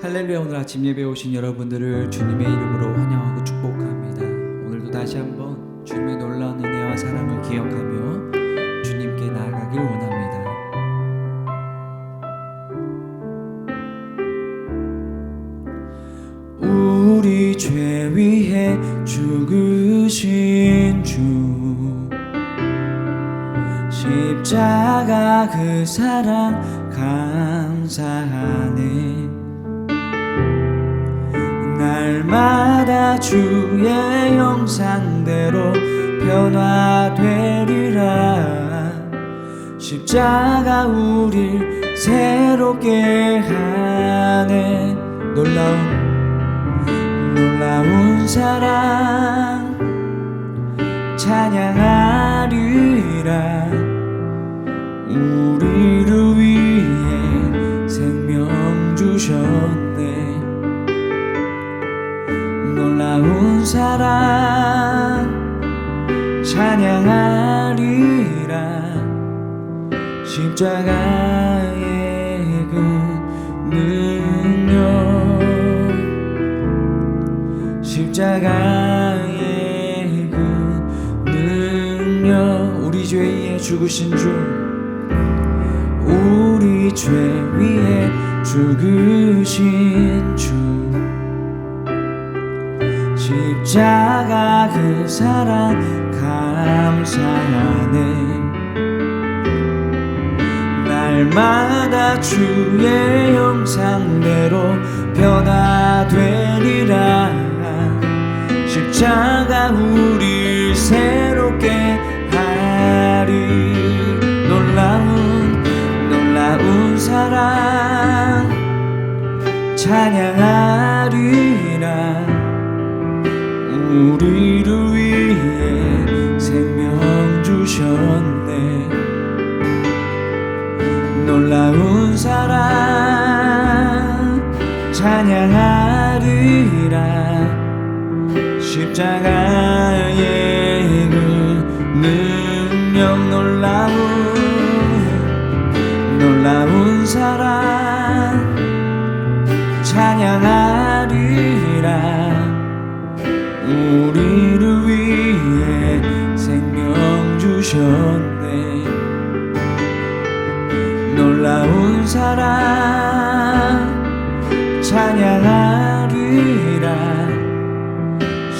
할렐루야. 오늘 아침 예배에 오신 여러분들을 주님의 이름으로 환영하고 축복합니다. 오늘도 다시 한번 주님의 놀라운 은혜와 사랑을 기억하며 주님께 나아가길 원합니다. 우리 죄 위해 죽으신 주, 십자가 그 사랑 감사하네. 날마다 주의 형상대로 변화되리라. 십자가 우릴 새롭게 하네. 놀라운 사랑 찬양하리라. 우리를 위해 생명 주셨네. 놀라운 사랑 찬양하리라. 십자가의 그 능력, 십자가의 그 능력. 우리 죄 위에 죽으신 주, 우리 죄 위에 죽으신 주, 십자가 그 사랑 감사하네. 날마다 주의 형상대로 변화되리라. 십자가 우릴 새롭게 하리. 놀라운 사랑 찬양하리라. 우리를 위해 생명 주셨네. 놀라운 사랑 찬양하리라. 십자가의 그 능력. 놀라운 사랑 찬양하리라. 우리를 위해 생명 주셨네. 놀라운 사랑 찬양하리라.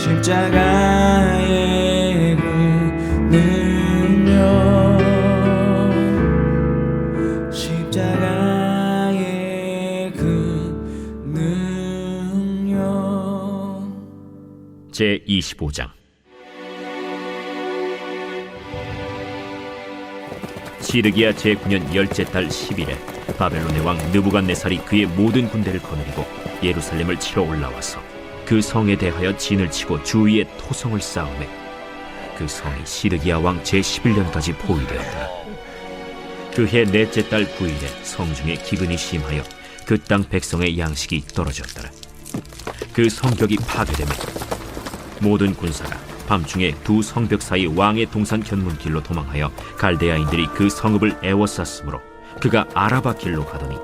십자가의 그 능력, 십자가의 그 능력. 제25장. 시드기야 제9년 10째 달 10일에 바벨론의 왕 느부갓네살이 그의 모든 군대를 거느리고 예루살렘을 치러 올라와서 그 성에 대하여 진을 치고 주위에 토성을 쌓으매 그 성이 시드기야 왕 제11년까지 포위되었더라. 그해 넷째 달 9일에 성중에 기근이 심하여 그 땅 백성의 양식이 떨어졌더라. 그 성벽이 파괴되매 모든 군사가 밤중에 두 성벽 사이 왕의 동산 견문길로 도망하여 갈대아인들이 그 성읍을 에워쌌으므로 그가 아라바 길로 가더니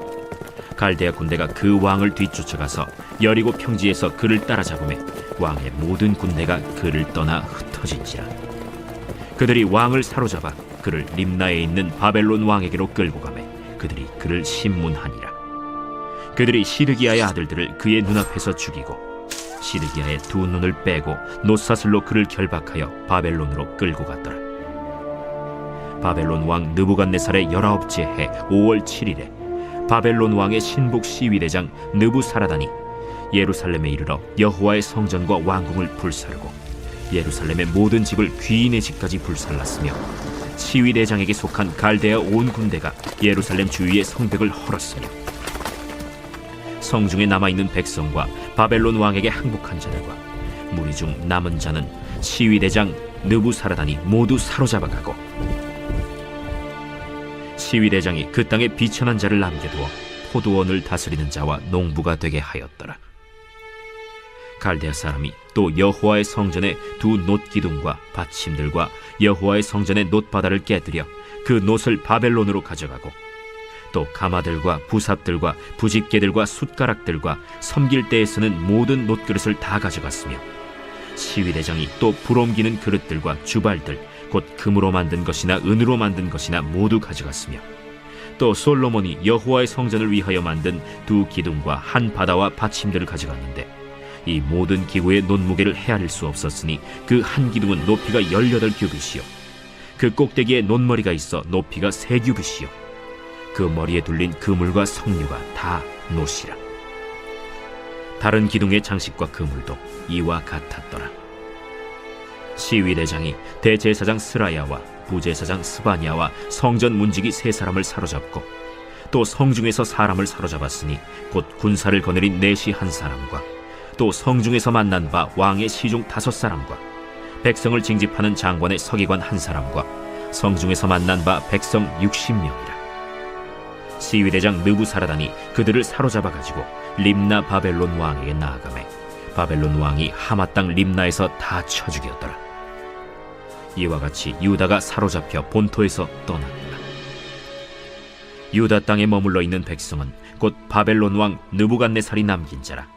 갈대아 군대가 그 왕을 뒤쫓아가서 여리고 평지에서 그를 따라잡으매 왕의 모든 군대가 그를 떠나 흩어진지라. 그들이 왕을 사로잡아 그를 림나에 있는 바벨론 왕에게로 끌고 가매 그들이 그를 심문하니라. 그들이 시드기야의 아들들을 그의 눈앞에서 죽이고 시드기야의 두 눈을 빼고 놋사슬로 그를 결박하여 바벨론으로 끌고 갔더라. 바벨론 왕 느부갓네살의 19째 해 5월 7일에 바벨론 왕의 신복 시위대장 느부사라단이 예루살렘에 이르러 여호와의 성전과 왕궁을 불사르고 예루살렘의 모든 집을 귀인의 집까지 불살랐으며 시위대장에게 속한 갈대아 온 군대가 예루살렘 주위의 성벽을 헐었으며 성중에 남아있는 백성과 바벨론 왕에게 항복한 자들과 무리 중 남은 자는 시위대장 느부사라단이 모두 사로잡아가고 시위대장이 그 땅에 비천한 자를 남겨두어 포도원을 다스리는 자와 농부가 되게 하였더라. 갈대아 사람이 또 여호와의 성전의 두 놋기둥과 받침들과 여호와의 성전의 놋바다를 깨뜨려 그 놋을 바벨론으로 가져가고 또 가마들과 부삽들과 부집개들과 숟가락들과 섬길 때에 쓰는 모든 놋그릇을 다 가져갔으며 시위대장이 또 불옮기는 그릇들과 주발들 곧 금으로 만든 것이나 은으로 만든 것이나 모두 가져갔으며 또 솔로몬이 여호와의 성전을 위하여 만든 두 기둥과 한 바다와 받침들을 가져갔는데 이 모든 기구의 논무게를 헤아릴 수 없었으니 그 한 기둥은 높이가 18규빗이요 그 꼭대기에 논머리가 있어 높이가 3규빗이요 그 머리에 둘린 그물과 석류가 다 놋이라. 다른 기둥의 장식과 그물도 이와 같았더라. 시위대장이 대제사장 스라야와 부제사장 스바냐와 성전 문지기 3사람을 사로잡고 또 성중에서 사람을 사로잡았으니 곧 군사를 거느린 내시 1사람과 또 성중에서 만난 바 왕의 시중 5사람과 백성을 징집하는 장관의 서기관 1사람과 성중에서 만난 바 백성 60명이라. 시위대장 느부사라단이 그들을 사로잡아 가지고 림나 바벨론 왕에게 나아가매 바벨론 왕이 하마 땅 림나에서 다 쳐 죽였더라. 이와 같이 유다가 사로잡혀 본토에서 떠났더라. 유다 땅에 머물러 있는 백성은 곧 바벨론 왕 느부갓네살이 남긴 자라.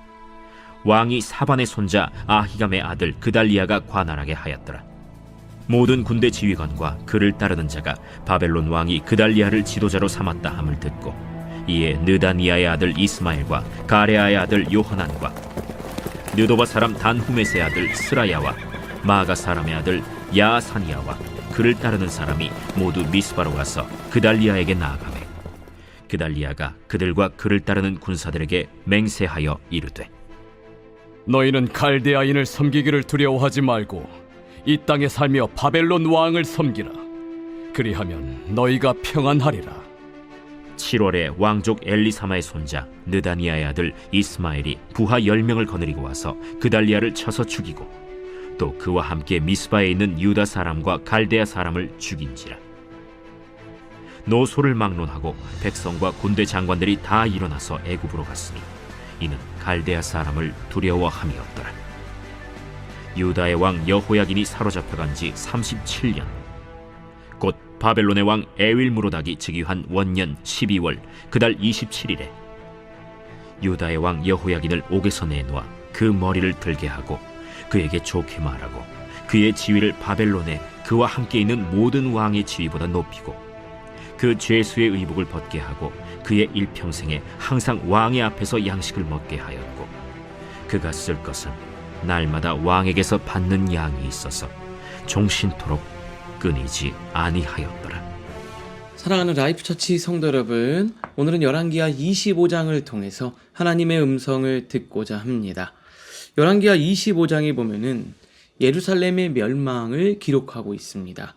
왕이 사반의 손자 아히감의 아들 그달리아가 관할하게 하였더라. 모든 군대 지휘관과 그를 따르는 자가 바벨론 왕이 그달리아를 지도자로 삼았다 함을 듣고 이에 느다니아의 아들 이스마엘과 가레아의 아들 요하난과 느도바 사람 단후메스의 아들 스라야와 마가 사람의 아들 야사니아와 그를 따르는 사람이 모두 미스바로 가서 그달리아에게 나아가매 그달리아가 그들과 그를 따르는 군사들에게 맹세하여 이르되 너희는 갈대아인을 섬기기를 두려워하지 말고 이 땅에 살며 바벨론 왕을 섬기라. 그리하면 너희가 평안하리라. 7월에 왕족 엘리사마의 손자 느다니아의 아들 이스마엘이 부하 10명을 거느리고 와서 그달리아를 쳐서 죽이고 또 그와 함께 미스바에 있는 유다 사람과 갈대아 사람을 죽인지라. 노소를 막론하고 백성과 군대 장관들이 다 일어나서 애굽으로 갔으니 이는 갈대아 사람을 두려워함이었더라. 유다의 왕 여호야긴이 사로잡혀간 지 37년 곧 바벨론의 왕 에윌무로닥이 즉위한 원년 12월 그달 27일에 유다의 왕 여호야긴을 옥에서 내놓아 그 머리를 들게 하고 그에게 좋게 말하고 그의 지위를 바벨론에 그와 함께 있는 모든 왕의 지위보다 높이고 그 죄수의 의복을 벗게 하고 그의 일평생에 항상 왕의 앞에서 양식을 먹게 하였고 그가 쓸 것은 날마다 왕에게서 받는 양이 있어서 종신토록 끊이지 아니하였더라. 사랑하는 라이프처치 성도 여러분, 오늘은 열왕기하 25장을 통해서 하나님의 음성을 듣고자 합니다. 열왕기하 25장에 보면은 예루살렘의 멸망을 기록하고 있습니다.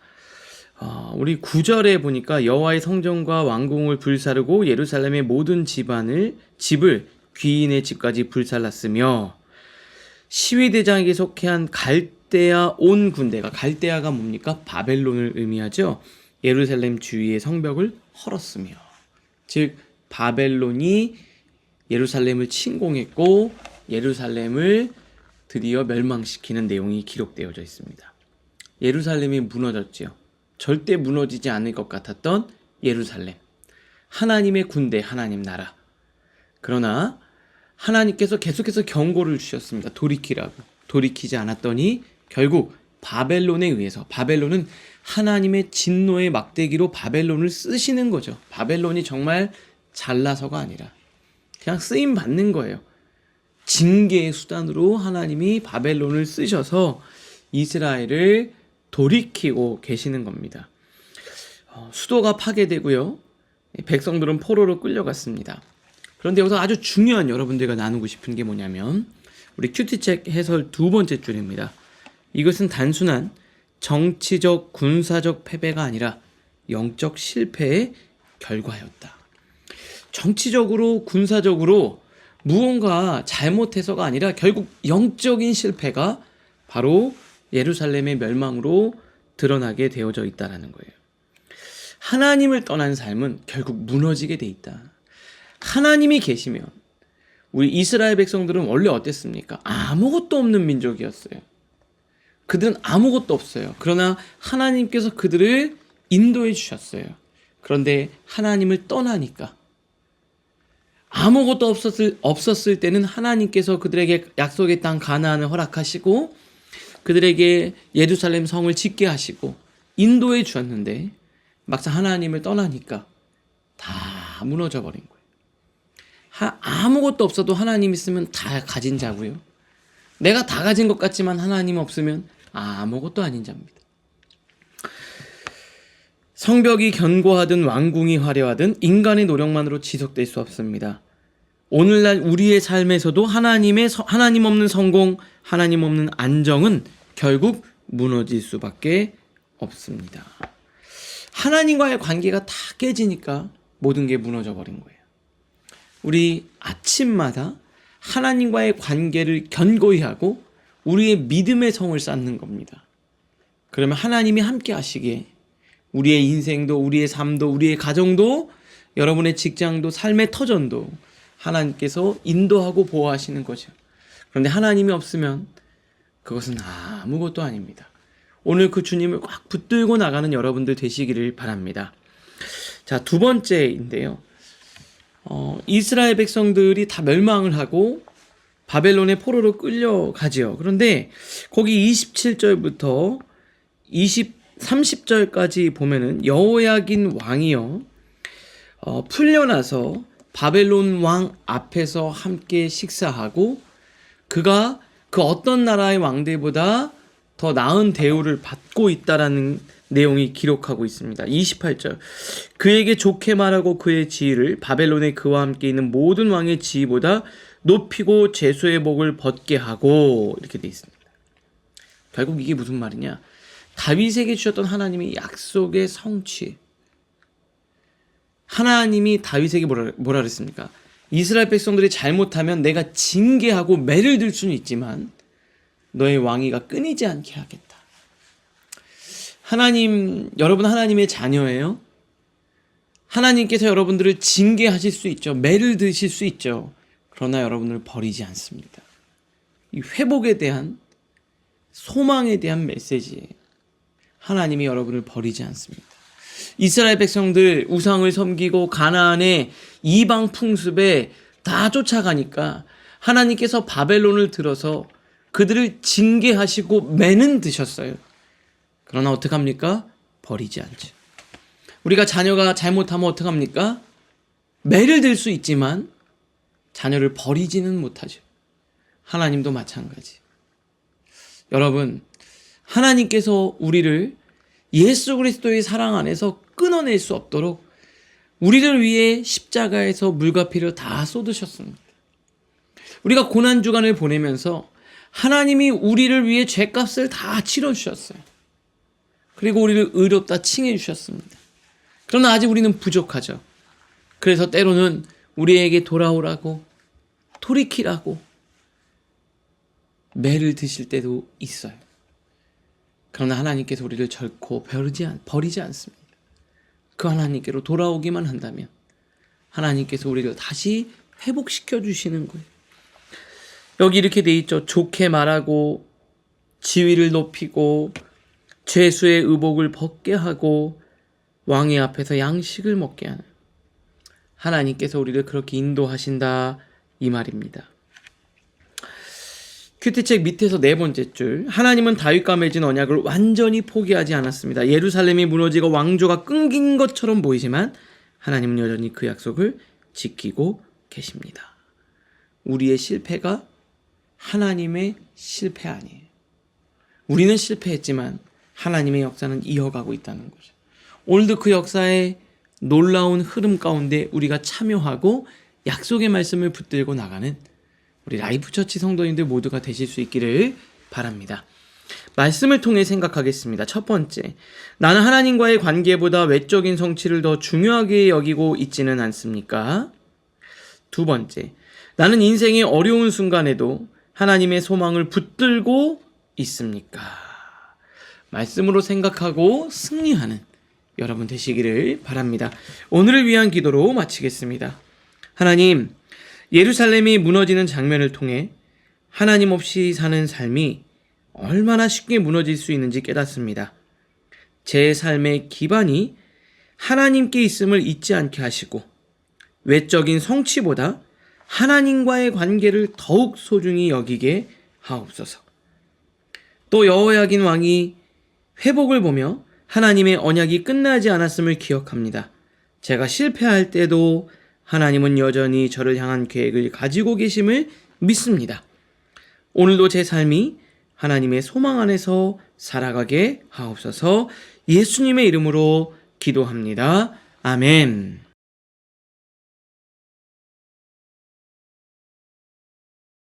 우리 9절에 보니까 여호와의 성전과 왕궁을 불사르고 예루살렘의 모든 집을 귀인의 집까지 불살랐으며 시위대장에게 속해 한 갈대아 온 군대가, 갈대아가 뭡니까? 바벨론을 의미하죠. 예루살렘 주위의 성벽을 헐었으며, 즉 바벨론이 예루살렘을 침공했고 예루살렘을 드디어 멸망시키는 내용이 기록되어져 있습니다. 예루살렘이 무너졌지요. 절대 무너지지 않을 것 같았던 예루살렘, 하나님의 군대, 하나님 나라. 그러나 하나님께서 계속해서 경고를 주셨습니다. 돌이키라고. 돌이키지 않았더니 결국 바벨론에 의해서, 바벨론은 하나님의 진노의 막대기로 바벨론을 쓰시는 거죠. 바벨론이 정말 잘나서가 아니라 그냥 쓰임 받는 거예요. 징계의 수단으로 하나님이 바벨론을 쓰셔서 이스라엘을 돌이키고 계시는 겁니다. 수도가 파괴되고요. 백성들은 포로로 끌려갔습니다. 그런데 여기서 아주 중요한 여러분들과 나누고 싶은 게 뭐냐면 우리 큐티책 해설 2번째 줄입니다. 이것은 단순한 정치적, 군사적 패배가 아니라 영적 실패의 결과였다. 정치적으로, 군사적으로 무언가 잘못해서가 아니라 결국 영적인 실패가 바로 예루살렘의 멸망으로 드러나게 되어져 있다는 거예요. 하나님을 떠난 삶은 결국 무너지게 돼 있다. 하나님이 계시면, 우리 이스라엘 백성들은 원래 어땠습니까? 아무것도 없는 민족이었어요. 그들은 아무것도 없어요. 그러나 하나님께서 그들을 인도해 주셨어요. 그런데 하나님을 떠나니까 아무것도 없었을 때는 하나님께서 그들에게 약속의 땅 가나안을 허락하시고 그들에게 예루살렘 성을 짓게 하시고 인도해 주었는데 막상 하나님을 떠나니까 다 무너져 버린 거예요. 아무것도 없어도 하나님 있으면 다 가진 자고요. 내가 다 가진 것 같지만 하나님 없으면 아무것도 아닌 자입니다. 성벽이 견고하든 왕궁이 화려하든 인간의 노력만으로 지속될 수 없습니다. 오늘날 우리의 삶에서도 하나님 없는 성공, 하나님 없는 안정은 결국 무너질 수밖에 없습니다. 하나님과의 관계가 다 깨지니까 모든 게 무너져 버린 거예요. 우리 아침마다 하나님과의 관계를 견고히 하고 우리의 믿음의 성을 쌓는 겁니다. 그러면 하나님이 함께 하시기에 우리의 인생도, 우리의 삶도, 우리의 가정도, 여러분의 직장도, 삶의 터전도 하나님께서 인도하고 보호하시는 거죠. 그런데 하나님이 없으면 그것은 아무것도 아닙니다. 오늘 그 주님을 꽉 붙들고 나가는 여러분들 되시기를 바랍니다. 자, 두 번째인데요. 이스라엘 백성들이 다 멸망을 하고 바벨론의 포로로 끌려가지요. 그런데 거기 27절부터 30절까지 보면은 여호야긴 왕이요, 풀려나서 바벨론 왕 앞에서 함께 식사하고 그가 그 어떤 나라의 왕들보다 더 나은 대우를 받고 있다라는 내용이 기록하고 있습니다. 28절. 그에게 좋게 말하고 그의 지위를 바벨론에 그와 함께 있는 모든 왕의 지위보다 높이고 제수의 복을 벗게 하고, 이렇게 돼 있습니다. 결국 이게 무슨 말이냐? 다윗에게 주셨던 하나님의 약속의 성취. 하나님이 다윗에게 뭐라 그랬습니까? 이스라엘 백성들이 잘못하면 내가 징계하고 매를 들 수는 있지만 너의 왕위가 끊이지 않게 하겠다. 여러분 하나님의 자녀예요. 하나님께서 여러분들을 징계하실 수 있죠. 매를 드실 수 있죠. 그러나 여러분을 버리지 않습니다. 이 회복에 대한, 소망에 대한 메시지예요. 하나님이 여러분을 버리지 않습니다. 이스라엘 백성들 우상을 섬기고 가나안의 이방 풍습에 다 쫓아가니까 하나님께서 바벨론을 들어서 그들을 징계하시고 매는 드셨어요. 그러나 어떡합니까? 버리지 않죠. 우리가 자녀가 잘못하면 어떡합니까? 매를 들 수 있지만 자녀를 버리지는 못하죠. 하나님도 마찬가지. 여러분, 하나님께서 우리를 예수 그리스도의 사랑 안에서 끊어낼 수 없도록 우리를 위해 십자가에서 물과 피를 다 쏟으셨습니다. 우리가 고난주간을 보내면서 하나님이 우리를 위해 죄값을 다 치러주셨어요. 그리고 우리를 의롭다 칭해 주셨습니다. 그러나 아직 우리는 부족하죠. 그래서 때로는 우리에게 돌아오라고, 돌이키라고 매를 드실 때도 있어요. 그러나 하나님께서 우리를 결코 버리지 않습니다. 그 하나님께로 돌아오기만 한다면 하나님께서 우리를 다시 회복시켜 주시는 거예요. 여기 이렇게 돼 있죠. 좋게 말하고 지위를 높이고 죄수의 의복을 벗게 하고 왕의 앞에서 양식을 먹게 하는, 하나님께서 우리를 그렇게 인도하신다, 이 말입니다. 큐티책 밑에서 네 번째 줄, 하나님은 다윗과 맺은 언약을 완전히 포기하지 않았습니다. 예루살렘이 무너지고 왕조가 끊긴 것처럼 보이지만 하나님은 여전히 그 약속을 지키고 계십니다. 우리의 실패가 하나님의 실패 아니에요. 우리는 실패했지만 하나님의 역사는 이어가고 있다는 거죠. 오늘도 그 역사의 놀라운 흐름 가운데 우리가 참여하고 약속의 말씀을 붙들고 나가는 우리 라이프처치 성도님들 모두가 되실 수 있기를 바랍니다. 말씀을 통해 생각하겠습니다. 첫 번째, 나는 하나님과의 관계보다 외적인 성취를 더 중요하게 여기고 있지는 않습니까? 두 번째, 나는 인생의 어려운 순간에도 하나님의 소망을 붙들고 있습니까? 말씀으로 생각하고 승리하는 여러분 되시기를 바랍니다. 오늘을 위한 기도로 마치겠습니다. 하나님, 예루살렘이 무너지는 장면을 통해 하나님 없이 사는 삶이 얼마나 쉽게 무너질 수 있는지 깨닫습니다. 제 삶의 기반이 하나님께 있음을 잊지 않게 하시고 외적인 성취보다 하나님과의 관계를 더욱 소중히 여기게 하옵소서. 또 여호야긴 왕이 회복을 보며 하나님의 언약이 끝나지 않았음을 기억합니다. 제가 실패할 때도 하나님은 여전히 저를 향한 계획을 가지고 계심을 믿습니다. 오늘도 제 삶이 하나님의 소망 안에서 살아가게 하옵소서. 예수님의 이름으로 기도합니다. 아멘.